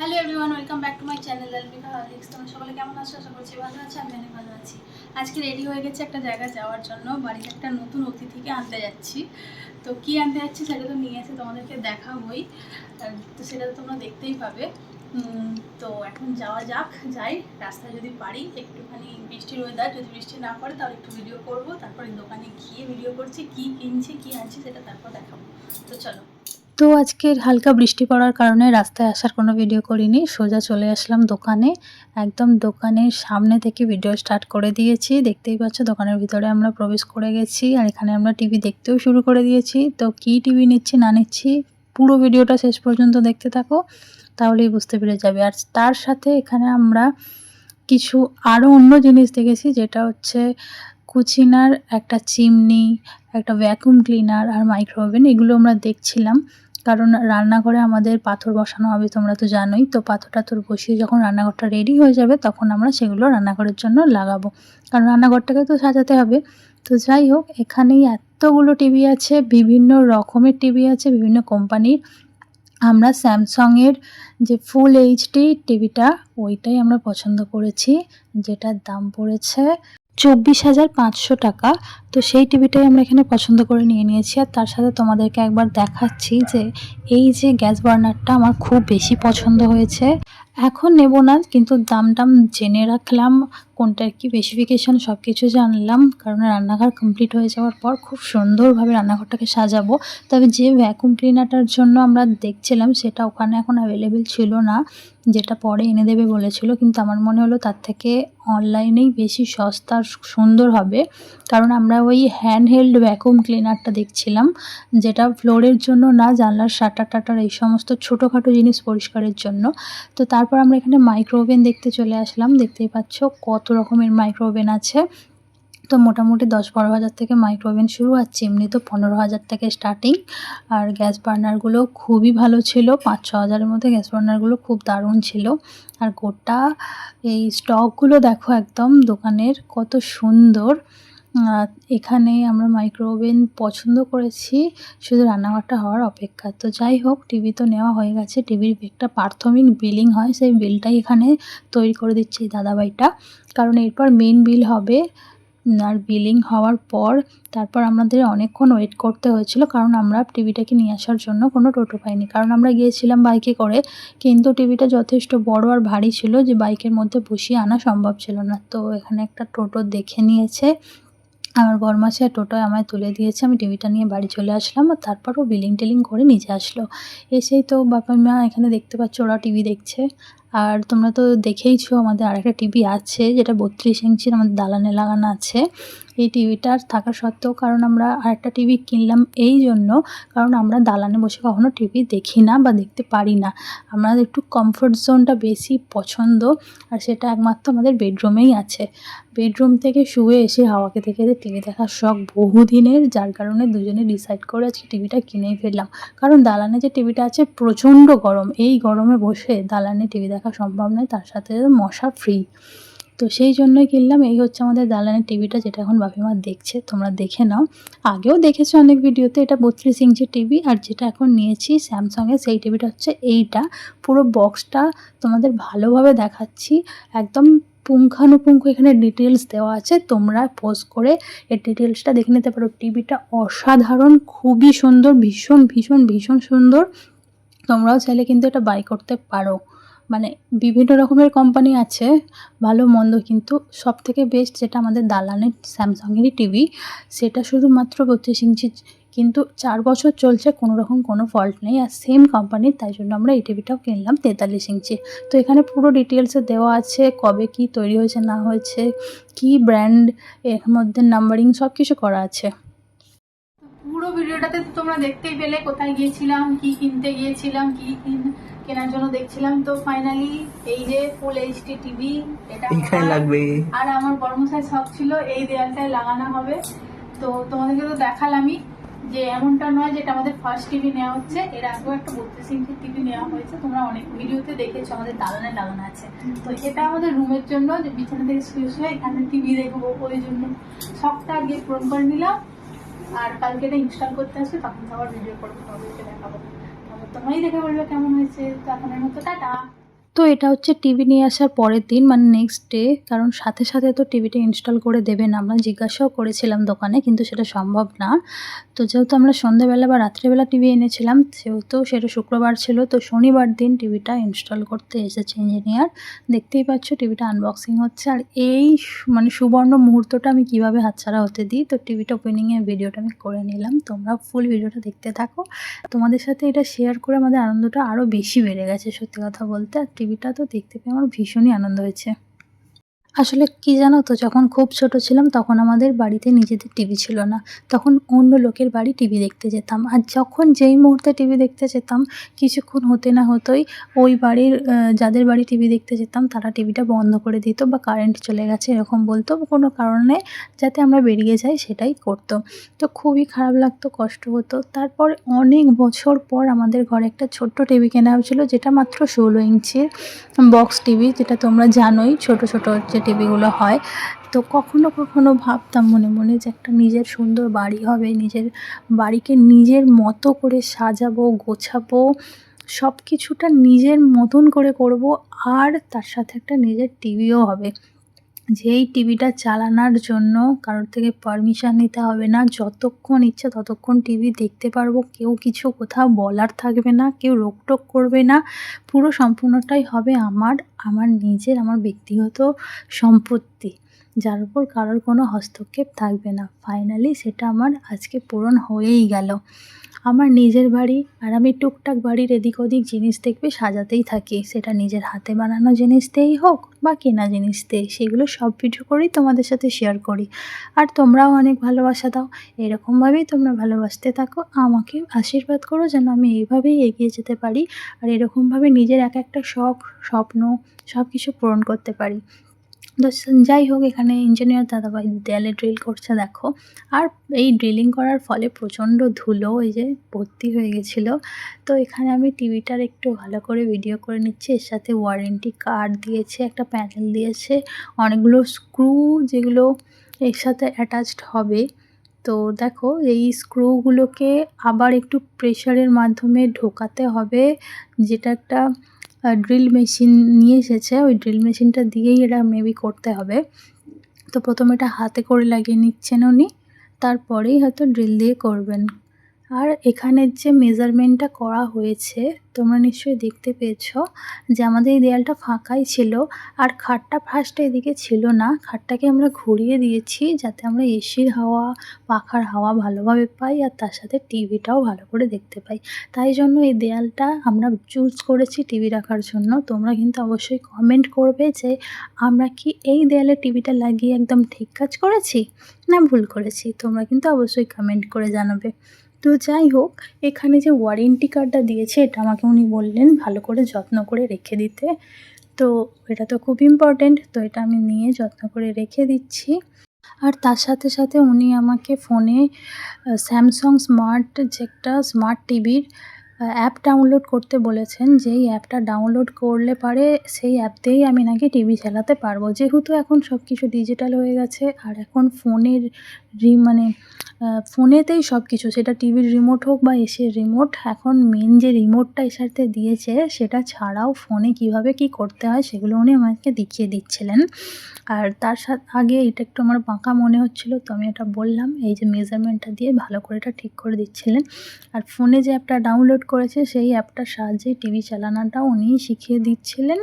Hello everyone, welcome back to my channel আলবিকা হলিক্স। তোমরা সকলে কেমন আছো? আশা করছি ভালো আছো। আমি অনেক ভালো আছি। আজকে রেডি হয়ে গেছে একটা জায়গায় যাওয়ার জন্য। বাড়িতে একটা নতুন অতিথিকে আনতে যাচ্ছি। তো কী আনতে যাচ্ছি সেটা তো নিয়ে এসে তোমাদেরকে দেখাবোই। তো সেটা তো তোমরা দেখতেই পাবে। তো এখন যাই রাস্তায় যদি পারি, একটুখানি বৃষ্টির ওয়েদার, যদি বৃষ্টি না পড়ে তাহলে একটু ভিডিও করবো। তারপরে দোকানে গিয়ে ভিডিও করছি, কী কিনছি কী আনছি সেটা তারপর দেখাবো। তো চলো। তো আজকের হালকা বৃষ্টি পড়ার কারণে রাস্তায় আসার কোনো ভিডিও করিনি, সোজা চলে আসলাম দোকানে। একদম দোকানের সামনে থেকে ভিডিও স্টার্ট করে দিয়েছি। দেখতেই পাচ্ছ দোকানের ভিতরে আমরা প্রবেশ করে গেছি, আর এখানে আমরা টিভি দেখতেও শুরু করে দিয়েছি। তো কী টিভি নিচ্ছি না নিচ্ছি পুরো ভিডিওটা শেষ পর্যন্ত দেখতে থাকো, তাহলেই বুঝতে পেরে যাবে। আর তার সাথে এখানে আমরা কিছু আরও অন্য জিনিস দেখেছি, যেটা হচ্ছে কুচিনার একটা চিমনি, একটা ভ্যাকুয়াম ক্লিনার আর মাইক্রোওভেন। এগুলো আমরা দেখছিলাম, কারণ রান্নাঘরে আমাদের পাথর বসানো হবে, তোমরা তো জানোই। তো পাথর টাথর বসিয়ে যখন রান্নাঘরটা রেডি হয়ে যাবে তখন আমরা সেগুলো রান্নাঘরের জন্য লাগাবো, কারণ রান্নাঘরটাকে তো সাজাতে হবে। তো যাই হোক, এখানেই এতগুলো টিভি আছে, বিভিন্ন রকমের টিভি আছে, বিভিন্ন কোম্পানির। আমরা স্যামসাংয়ের যে ফুল এইচডি টিভিটা, ওইটাই আমরা পছন্দ করেছি, যেটার দাম পড়েছে 24,500 টাকা। তো সেই টিভিটাই আমরা এখানে পছন্দ করে নিয়ে নিয়েছি। আর তার সাথে তোমাদেরকে একবার দেখাচ্ছি যে এই যে গ্যাস বার্নারটা আমার খুব বেশি পছন্দ হয়েছে। এখন নেব না, কিন্তু দাম জেনে রাখলাম, কোনটার কি স্পেসিফিকেশন সব কিছু জানলাম, কারণ রান্নাঘর কমপ্লিট হয়ে যাওয়ার পর খুব সুন্দরভাবে রান্নাঘরটাকে সাজাবো। তবে যে ভ্যাকুয়াম ক্লিনারটার জন্য আমরা দেখছিলাম সেটা ওখানে এখন অ্যাভেলেবেল ছিল না, যেটা পরে এনে দেবে বলেছিল। কিন্তু আমার মনে হলো তার থেকে অনলাইনেই বেশি সস্তা সুন্দর হবে, কারণ আমরা ওই হ্যান্ডহেল্ড ভ্যাকুয়াম ক্লিনারটা দেখছিলাম, যেটা ফ্লোরের জন্য না, জানলার শাটার টাটার এই সমস্ত ছোটোখাটো জিনিস পরিষ্কারের জন্য। তো তারপর আমরা এখানে মাইক্রোওভেন দেখতে চলে আসলাম। দেখতেই পাচ্ছ কত রকমের মাইক্রোওভেন আছে। তো মোটামুটি 10-12 হাজার থেকে মাইক্রোওভেন শুরু, আর চিমনি তো 15,000 থেকে স্টার্টিং। আর গ্যাস বার্নারগুলো খুবই ভালো ছিল, 5-6 হাজারের মধ্যে গ্যাস বার্নারগুলো খুব দারুণ ছিল। আর গোটা এই স্টকগুলো দেখো একদম দোকানের কত সুন্দর। এখানে আমরা মাইক্রোওভেন পছন্দ করেছি, শুধু রান্নাঘরটা হওয়ার অপেক্ষা। তো যাই হোক, টিভি তো নেওয়া হয়ে গেছে। টিভির একটা প্রাথমিক বিলিং হয়, সেই বিলটাই এখানে তৈরি করে দিচ্ছে এই দাদাভাইটা, কারণ এরপর মেন বিল হবে। আর বিলিং হওয়ার পর তারপর আমাদের অনেকক্ষণ ওয়েট করতে হয়েছিল, কারণ আমরা টিভিটাকে নিয়ে আসার জন্য কোনো টোটো পাইনি, কারণ আমরা গিয়েছিলাম বাইকে করে। কিন্তু টিভিটা যথেষ্ট বড় আর ভারী ছিল যে বাইকের মধ্যে বসিয়ে আনা সম্ভব ছিল না। তো এখানে একটা টোটো দেখে নিয়েছে আমার বরমাসে, টোটোয় আমায় তুলে দিয়েছে। আমি টিভিটা নিয়ে বাড়ি চলে আসলাম, আর তারপরও বিলিং টিলিং করে নিচে আসলো। এসেই তো বাবা মা এখানে দেখতে পাচ্ছ, ওরা টিভি দেখছে। আর তোমরা তো দেখেইছো আমাদের আরেকটা টিভি আছে, যেটা 32 ইঞ্চির আমাদের দালানে লাগানো আছে। এই টিভিটার থাকা সত্ত্বেও, কারণ আমরা আরেকটা টিভি কিনলাম এই জন্য, কারণ আমরা দালানে বসে কখনো টিভি দেখি না বা দেখতে পারি না। আমাদের একটু কমফোর্ট জোনটা বেশি পছন্দ, আর সেটা একমাত্র আমাদের বেডরুমেই আছে। বেডরুম থেকে শুয়ে এসে হাওয়া খেতে খেতে টিভি দেখার শখ বহুদিনের, যার কারণে দুজনে ডিসাইড করে আজকে টিভিটা কিনেই ফেললাম। কারণ দালানে যে টিভিটা আছে প্রচণ্ড গরম, এই গরমে বসে দালানে টিভি দেখা সম্ভব নয়, তার সাথে মশা ফ্রি। তো সেই জন্যই কিনলাম। এই হচ্ছে আমাদের দালানের টিভিটা, যেটা এখন বাপিমা দেখছে, তোমরা দেখে নাও। আগেও দেখেছো অনেক ভিডিওতে। এটা 32 ইঞ্চির টিভি, আর যেটা এখন নিয়েছি স্যামসাংয়ের, সেই টিভিটা হচ্ছে এইটা। পুরো বক্সটা তোমাদের ভালোভাবে দেখাচ্ছি, একদম পুঙ্খানুপুঙ্খ এখানে ডিটেলস দেওয়া আছে। তোমরা পজ করে এর ডিটেলসটা দেখে নিতে পারো। টিভিটা অসাধারণ, খুবই সুন্দর, ভীষণ ভীষণ ভীষণ সুন্দর। তোমরাও চাইলে কিন্তু এটা বাই করতে পারো। মানে বিভিন্ন রকমের কোম্পানি আছে ভালো মন্দ, কিন্তু সবথেকে বেস্ট যেটা আমাদের দালানের স্যামসাংয়েরই টিভি, সেটা শুধুমাত্র 32 ইঞ্চি, কিন্তু 4 বছর চলছে, কোনো রকম কোনো ফল্ট নেই। আর সেম কোম্পানির, তাই জন্য আমরা এই টিভিটাও কিনলাম 43 ইঞ্চি। তো এখানে পুরো ডিটেলসে দেওয়া আছে, কবে কি তৈরি হয়েছে না হয়েছে, কি ব্র্যান্ড, এর মধ্যে নাম্বারিং সব কিছু করা আছে। পুরো ভিডিওটাতে তোমরা দেখতেই পেলে কোথায় গিয়েছিলাম, কি কিনতে গিয়েছিলাম, কি কেনার জন্য দেখছিলাম। তো ফাইনালি এই যে ফুল এইচডি টিভি, এটা এখানে লাগবে। আর আমার বড়মশাই শখ ছিল এই দেয়ালটায় লাগানো হবে। তো তোমাদেরকে তো দেখালামই যে এমনটা নয় যেটা আমাদের ফার্স্ট টিভি নেওয়া হচ্ছে, এর আগেও একটা 32 ইঞ্চির টিভি নেওয়া হয়েছে, তোমরা অনেক ভিডিওতে দেখেছো, আমাদের দালানে লাগানো আছে। তো এটা আমাদের রুমের জন্য, যে বিছানা থেকে শুয়ে শুয়ে এখানে টিভি দেখবো, ওই জন্য শখটা আগে পূরণ করে নিলাম। আর কালকে এটা ইনস্টল করতে আসবে, তখন তো আবার ভিডিও করবো, তোমাদেরকে দেখাবো। তোমরাই দেখে বলবে কেমন হয়েছে। তো এখনের মতো টাটা। তো এটা হচ্ছে টিভি নিয়ে আসার পরের দিন, মানে নেক্সট ডে। কারণ সাথে সাথে তো টিভিটা ইনস্টল করে দেবে না, আমরা জিজ্ঞাসাও করেছিলাম দোকানে, কিন্তু সেটা সম্ভব না। তো যেহেতু আমরা সন্ধ্যেবেলা বা রাত্রেবেলা টিভি এনেছিলাম, সেহেতু সেটা শুক্রবার ছিল, তো শনিবার দিন টিভিটা ইনস্টল করতে এসেছে ইঞ্জিনিয়ার। দেখতেই পাচ্ছ টিভিটা আনবক্সিং হচ্ছে। আর এই মানে সুবর্ণ মুহূর্তটা আমি কিভাবে হাতছাড়া হতে দিই, তো টিভিটা ওপেনিংয়ের ভিডিওটা আমি করে নিলাম। তোমরা ফুল ভিডিওটা দেখতে থাকো। তোমাদের সাথে এটা শেয়ার করে আমাদের আনন্দটা আরও বেশি বেড়ে গেছে সত্যি কথা বলতে। আর টিভিটা তো দেখতে পেয়ে আমার ভীষণই আনন্দ হয়েছে। আসলে কি জানো তো, যখন খুব ছোট ছিলাম তখন আমাদের বাড়িতে নিজেদের টিভি ছিল না। তখন অন্য লোকের বাড়ি টিভি দেখতে যেতাম। আর যখন যেই মুহূর্তে টিভি দেখতে যেতাম, কিছুক্ষণ হতে না হতেই ওই বাড়ির যাদের বাড়ি টিভি দেখতে যেতাম তারা টিভিটা বন্ধ করে দিত, বা কারেন্ট চলে গেছে এরকম বলতো, কোনো কারণে যাতে আমরা বেরিয়ে যাই সেটাই করতো। তো খুবই খারাপ লাগতো, কষ্ট হতো। তারপর অনেক বছর পর আমাদের ঘরে একটা ছোট্ট টিভি কেনা হয়েছিল, যেটা মাত্র 16 ইঞ্চির বক্স টিভি, যেটা তোমরা জানোই ছোট ছোট যে টিভিগুলো হয়। তো কখনো কখনো ভাবতাম মনে মনে যে একটা নিজের সুন্দর বাড়ি হবে, নিজের বাড়িকে নিজের মতো করে সাজাবো, গোছাবো, সব কিছুটা নিজের মতন করে করব। আর তার সাথে একটা নিজের টিভিও হবে, যেই টিভিটা চালানোর জন্য কারোর থেকে পারমিশন নিতে হবে না, যতক্ষণ ইচ্ছা ততক্ষণ টিভি দেখতে পারবো, কেউ কিছু কোথাও বলার থাকবে না, কেউ রোকটোক করবে না। পুরো সম্পূর্ণটাই হবে আমার নিজের, আমার ব্যক্তিগত সম্পত্তি, যার উপর কারোর কোনো হস্তক্ষেপ থাকবে না। ফাইনালি সেটা আমার আজকে পূরণ হয়েই গেল। আমার নিজের বাড়ি, আর আমি টুকটাক বাড়ির এদিক ওদিক জিনিস দেখবে সাজাতেই থাকি, সেটা নিজের হাতে বানানো জিনিস দিয়েই হোক বা কেনা জিনিস দিয়ে, সেগুলো সব ভিডিও করেই তোমাদের সাথে শেয়ার করি। আর তোমরাও অনেক ভালোবাসা দাও, এরকমভাবেই তোমরা ভালোবাসতে থাকো, আমাকে আশীর্বাদ করো যেন আমি এইভাবেই এগিয়ে যেতে পারি, আর এরকমভাবে নিজের এক একটা শখ, স্বপ্ন সব কিছু পূরণ করতে পারি। তো যাই হোক, এখানে ইঞ্জিনিয়ার দাদাভাই দেয়ালে ড্রিল করছে দেখো। আর এই ড্রিলিং করার ফলে প্রচণ্ড ধুলো এই যে ভর্তি হয়ে গেছিলো। তো এখানে আমি টিভিটার একটু ভালো করে ভিডিও করে নিচ্ছি। এর সাথে ওয়ারেন্টি কার্ড দিয়েছে, একটা প্যানেল দিয়েছে, অনেকগুলো স্ক্রু যেগুলো এর সাথে অ্যাটাচড হবে। তো দেখো এই স্ক্রুগুলোকে আবার একটু প্রেশারের মাধ্যমে ঢোকাতে হবে, যেটা একটা ড্রিল মেশিন নিয়ে এসেছে, ওই ড্রিল মেশিনটা দিয়েই এটা মেবি করতে হবে। তো প্রথমে এটা হাতে করে লাগিয়ে নিচ্ছেন উনি, তারপরেই হয়তো ড্রিল দিয়ে করবেন। আর এখানের যে মেজারমেন্টটা করা হয়েছে তোমরা নিশ্চয়ই দেখতে পেয়েছো, যে আমাদের এই দেয়ালটা ফাঁকাই ছিল, আর খাটটা ফার্স্টে এদিকে ছিল না, খাটটাকে আমরা ঘুরিয়ে দিয়েছি যাতে আমরা এসির হাওয়া, পাখার হাওয়া ভালোভাবে পাই, আর তার সাথে টিভিটাও ভালো করে দেখতে পাই। তাই জন্য এই দেয়ালটা আমরা চুজ করেছি টিভি রাখার জন্য। তোমরা কিন্তু অবশ্যই কমেন্ট করবে যে আমরা কি এই দেয়ালে টিভিটা লাগিয়ে একদম ঠিক কাজ করেছি না ভুল করেছি, তোমরা কিন্তু অবশ্যই কমেন্ট করে জানাবে। তো যাই হোক, এখানে যে ওয়ারেন্টি কার্ডটা দিয়েছে এটা আমাকে উনি বললেন ভালো করে যত্ন করে রেখে দিতে। তো এটা তো খুব ইম্পর্টেন্ট, তো এটা আমি নিয়ে যত্ন করে রেখে দিচ্ছি। আর তার সাথে সাথে উনি আমাকে ফোনে স্যামসাং স্মার্ট যে একটা স্মার্ট টিভির অ্যাপ ডাউনলোড করতে বলেছেন, যেই অ্যাপটা ডাউনলোড করলে পারে সেই অ্যাপ দিয়েই আমি নাকি টিভি চালাতে পারবো। যেহেতু এখন সব কিছু ডিজিটাল হয়ে গেছে, আর এখন ফোনের মানে ফোনেতেই সব কিছু, সেটা টিভির রিমোট হোক বা এসির রিমোট, এখন মেন যে রিমোটটা এর সাথে দিয়েছে সেটা ছাড়াও ফোনে কিভাবে কি করতে হয় সেগুলো উনি আমাকে দেখিয়ে দিচ্ছিলেন। আর তার সাথে আগে এটা একটু আমার বাঁকা মনে হচ্ছিলো, তো আমি এটা বললাম, এই যে মেজারমেন্টটা দিয়ে ভালো করে এটা ঠিক করে দিচ্ছিলেন। আর ফোনে যে অ্যাপটা ডাউনলোড করেছে সেই অ্যাপটার সাহায্যে টিভি চালানোটা উনিই শিখিয়ে দিচ্ছিলেন।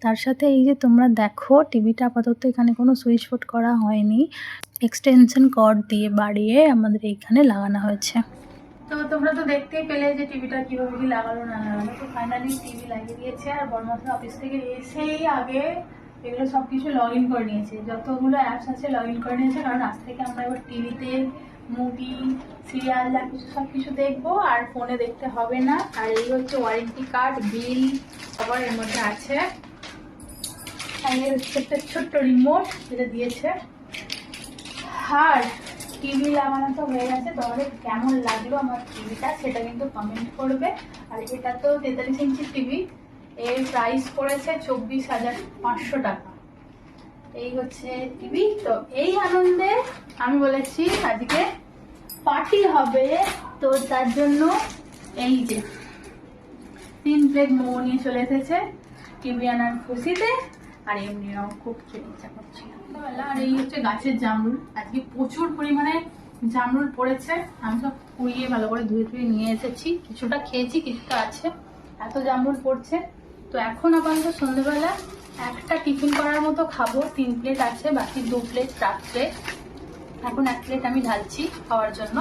তার সাথে এই যে তোমরা দেখো টিভিটা আপাতত এখানে কোনো সুইচ বোর্ড করা হয়নি, এক্সটেনশন কর্ড দিয়ে বাড়িয়ে আমাদের এইখানে লাগানো হয়েছে। তো তোমরা তো দেখতেই পেলে যে টিভিটা কীভাবে কি লাগালো না লাগালো। তো ফাইনালি টিভি লাগিয়ে দিয়েছে, আর বর্মশা অফিস থেকে এসেই আগে এগুলো সব কিছু লগ ইন করে নিয়েছে, যতগুলো অ্যাপস আছে লগ ইন করে নিয়েছে, কারণ আজ থেকে আমরা এবার টিভিতে মুভি, সিরিয়াল যা কিছু সব কিছু দেখবো, আর ফোনে দেখতে হবে না। আর এই হচ্ছে ওয়ারেন্টি কার্ড, বিল, আবার এর মধ্যে আছে, আর এই হচ্ছে একটা ছোট্ট রিমোট যেটা দিয়েছে। আর টিভি লাগানো তো হয়ে গেছে, তোমাদের কেমন লাগলো আমার টিভিটা সেটা কিন্তু কমেন্ট করবে। আর এটা তো 43 ইঞ্চির টিভি, এর প্রাইস পড়েছে 24,500 টাকা। এই হচ্ছে টিভি। তো এই আনন্দে আমি বলেছি আজকে পার্টি হবে, তো তার জন্য এই যে 3 প্লেট মোমো নিয়ে চলে এসেছে। টিভি আনার খুশিতে, আর এমনিও খুব খেতে ইচ্ছা করছিল। আর এই হচ্ছে গাছের জামরুল, আজকে প্রচুর পরিমাণে জামরুল পড়েছে। আমি সব কুড়িয়ে ভালো করে ধুয়ে ধুয়ে নিয়ে এসেছি, কিছুটা খেয়েছি, কিছুটা আছে। এত জামরুল পড়ছে। তো এখন আপাতত সন্ধ্যেবেলা একটা টিফিন করার মতো খাবো, 3 প্লেট আছে, বাকি 2 প্লেট রাত্রে। এখন 1 প্লেট আমি ঢালছি খাওয়ার জন্য।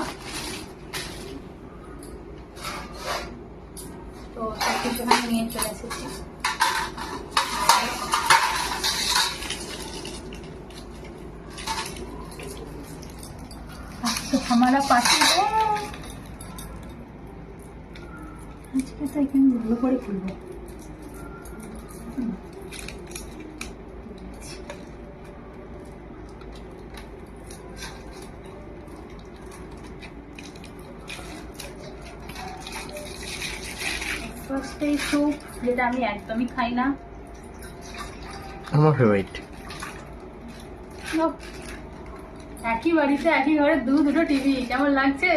তো সব কিছু আমি নিয়ে চলে এসেছি। तो हमारा पार्टी है আজকে তো এখানে ভালো করে খুলবো। ফার্স্টে স্যুপ, যেটা আমি একদমই খাই না, আমার ফেভারিট। একই বাড়িতে একই ঘরে দুটো টিভি, কেমন লাগছে?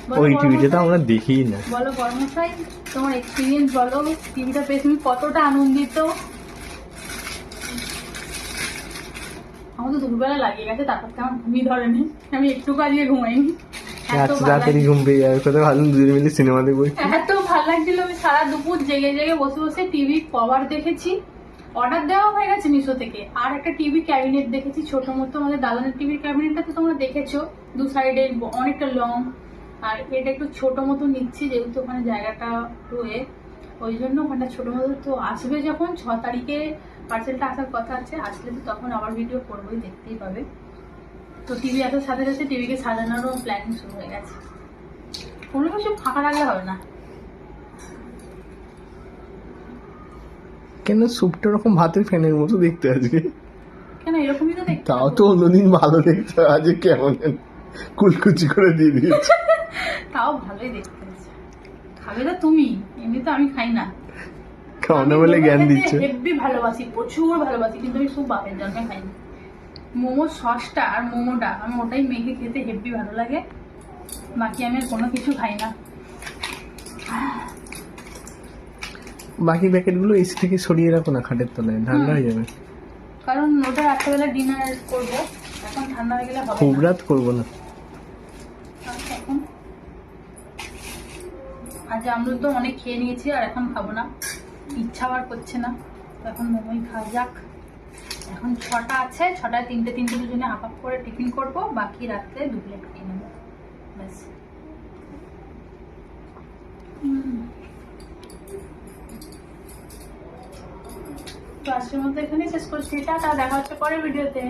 বলো ওই টিভিটা তো বর্মশাই, আমরা দেখি না। বলো বর্মশাই, তোমার এক্সপিরিয়েন্স বলো, টিভিটা পেয়ে তুমি কতটা আনন্দিত? আমার তো দুপুরবেলা লাগিয়ে গেছে, তারপর তো আমার ঘুমিয়ে ধরেনি, আমি একটু কাজিয়ে ঘুমাইনি। এত ভালো রাতেরই ঘুম পেয়ে যাবে, কোথাও ভালো দুজনে মিলে সিনেমা দেখবো। এত ভালো লাগছিল, আমি সারা দুপুর জেগে জেগে বসে বসে টিভি কভার দেখেছি। অর্ডার দেওয়া হয়ে গেছে মিশো থেকে। আর একটা টিভি ক্যাবিনেট দেখেছি ছোট মতো, আমাদের দালানের টিভির ক্যাবিনেটটা তো তোমরা দেখেছো, 2 সাইডে অনেকটা লং। আর এটা একটু ছোট মতো নিচ্ছি, যেহেতু ওখানে জায়গাটা রয়ে, ওই জন্য ওখানটা ছোট মতো। তো আসবে যখন 6 তারিখে পার্সেলটা আসার কথা আছে, আসলে তো তখন আবার ভিডিও করবোই, দেখতেই পাবে। তো টিভি আসার সাথে সাথে টিভিকে সাজানোরও প্ল্যানিং শুরু হয়ে গেছে। কোনো কিছু ফাঁকা রাখলে হবে না। কেন স্যুপটা ওরকম ভাতের ফ্যানের মতো দেখতে আজকে? কেন এরকমই তো দেখতে তাও হবে। তো অন্যদিন ভালো দেখতে, আজকে কেমন কুচকুচি করে দিয়ে দিয়েছে। তাও ভালোই দেখতে হয়েছে। খাবে তো তুমি, এমনি তো আমি খাই না। খাওয়া না বলে জ্ঞান দিচ্ছে। হেভি ভালোবাসি, প্রচুর ভালোবাসি, কিন্তু আমি খুব বাপের জন্মে খাই না। মোমো সসটা আর মোমোটা আমি ওটাই মেখে খেতে হেভি ভালো লাগে, বাকি আমি আর কোনো কিছু খাই না। বাকি প্যাকেটগুলো এসি থেকে সরিয়ে রাখো না খাটের তলায়, ঠান্ডা হয়ে যাবে। কারণ ওটা রাত্রেবেলা ডিনার করবো, এখন ঠান্ডা হয়ে গেলে হবে খুব না। রাত করবো না। আচ্ছা, এখন আজ আমরা তো অনেক খেয়ে নিয়েছি, আর এখন খাবো না, ইচ্ছা আর করছে না। তো এখন মোমোই খাওয়া যাক। এখন 6টা আছে, 6টায় 3টে দুজনে হাফ হাফ করে টিফিন করব, বাকি রাত্রে 2 প্লেট খেয়ে নেবো, ব্যাস। তো আজকের মতো এখানেই শেষ করছি, টাটা, দেখা হচ্ছে পরের ভিডিওতে।